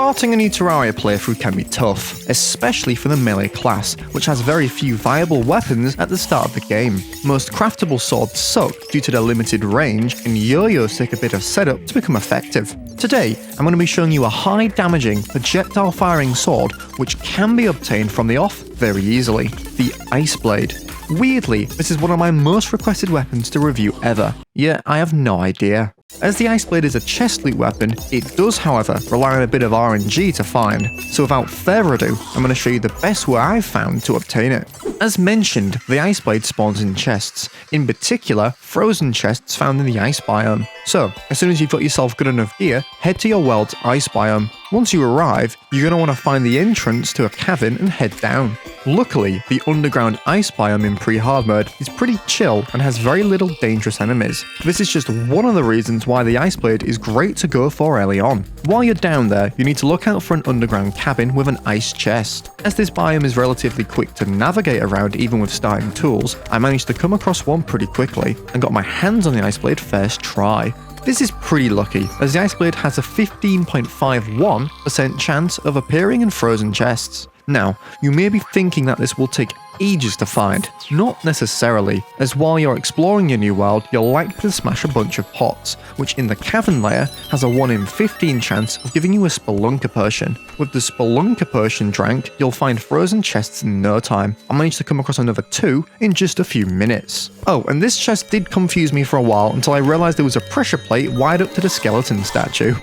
Starting a new Terraria playthrough can be tough, especially for the melee class, which has very few viable weapons at the start of the game. Most craftable swords suck due to their limited range, and yo-yos take a bit of setup to become effective. Today, I'm going to be showing you a high damaging, projectile firing sword which can be obtained from the off very easily, the Ice Blade. Weirdly, this is one of my most requested weapons to review ever, yet I have no idea. As the Ice Blade is a chest loot weapon, it does however rely on a bit of RNG to find, so without further ado, I'm going to show you the best way I've found to obtain it. As mentioned, the Ice Blade spawns in chests, in particular frozen chests found in the ice biome. So, as soon as you've got yourself good enough gear, head to your world's ice biome. Once you arrive, you're going to want to find the entrance to a cavern and head down. Luckily, the underground ice biome in pre-hard mode is pretty chill and has very little dangerous enemies. This is just one of the reasons why the Ice Blade is great to go for early on. While you're down there, you need to look out for an underground cabin with an ice chest. As this biome is relatively quick to navigate around even with starting tools, I managed to come across one pretty quickly and got my hands on the Ice Blade first try. This is pretty lucky, as the Ice Blade has a 15.51% chance of appearing in frozen chests. Now, you may be thinking that this will take ages to find. Not necessarily, as while you're exploring your new world, you're likely to smash a bunch of pots, which in the cavern layer has a 1 in 15 chance of giving you a Spelunker potion. With the Spelunker potion drank, you'll find frozen chests in no time. I managed to come across another 2 in just a few minutes. Oh, and this chest did confuse me for a while until I realised there was a pressure plate wired up to the skeleton statue.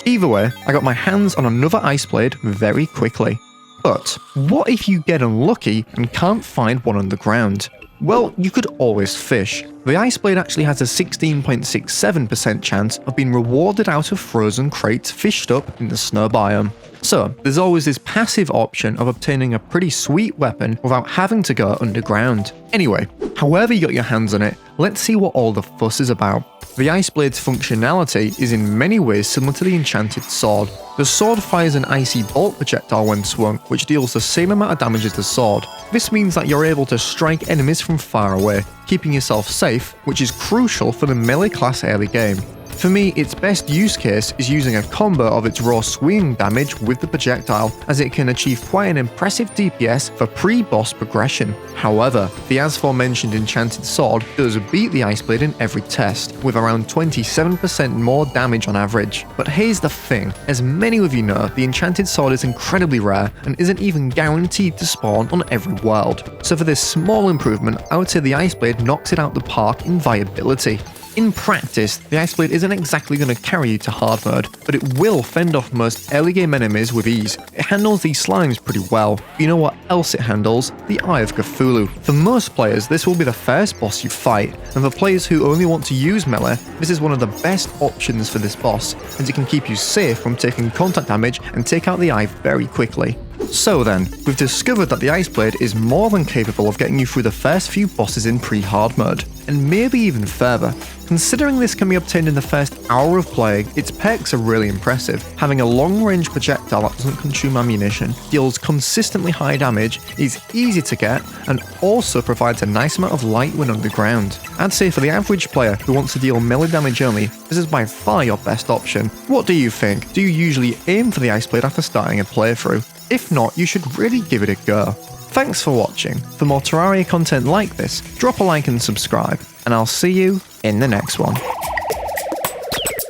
Either way, I got my hands on another Ice Blade very quickly. But what if you get unlucky and can't find one underground? Well, you could always fish. The Ice Blade actually has a 16.67% chance of being rewarded out of frozen crates fished up in the snow biome. So, there's always this passive option of obtaining a pretty sweet weapon without having to go underground. Anyway, however you got your hands on it, let's see what all the fuss is about. The Ice Blade's functionality is in many ways similar to the enchanted sword. The sword fires an icy bolt projectile when swung, which deals the same amount of damage as the sword. This means that you're able to strike enemies from far away, keeping yourself safe, which is crucial for the melee class early game. For me, its best use case is using a combo of its raw swinging damage with the projectile, as it can achieve quite an impressive DPS for pre-boss progression. However, the as aforementioned enchanted sword does beat the Ice Blade in every test, with around 27% more damage on average. But here's the thing, as many of you know, the enchanted sword is incredibly rare and isn't even guaranteed to spawn on every world. So for this small improvement, I would say the Ice Blade knocks it out the park in viability. In practice, the Ice Blade isn't exactly going to carry you to hard mode, but it will fend off most early game enemies with ease. It handles these slimes pretty well. But you know what else it handles? The Eye of Cthulhu. For most players, this will be the first boss you fight, and for players who only want to use melee, this is one of the best options for this boss, as it can keep you safe from taking contact damage and take out the eye very quickly. So then, we've discovered that the Ice Blade is more than capable of getting you through the first few bosses in pre-hard mode, and maybe even further. Considering this can be obtained in the first hour of playing, its perks are really impressive. Having a long-range projectile that doesn't consume ammunition, deals consistently high damage, is easy to get, and also provides a nice amount of light when underground. I'd say for the average player who wants to deal melee damage only, this is by far your best option. What do you think? Do you usually aim for the Ice Blade after starting a playthrough? If not, you should really give it a go. Thanks for watching. For more Terraria content like this, drop a like and subscribe, and I'll see you in the next one.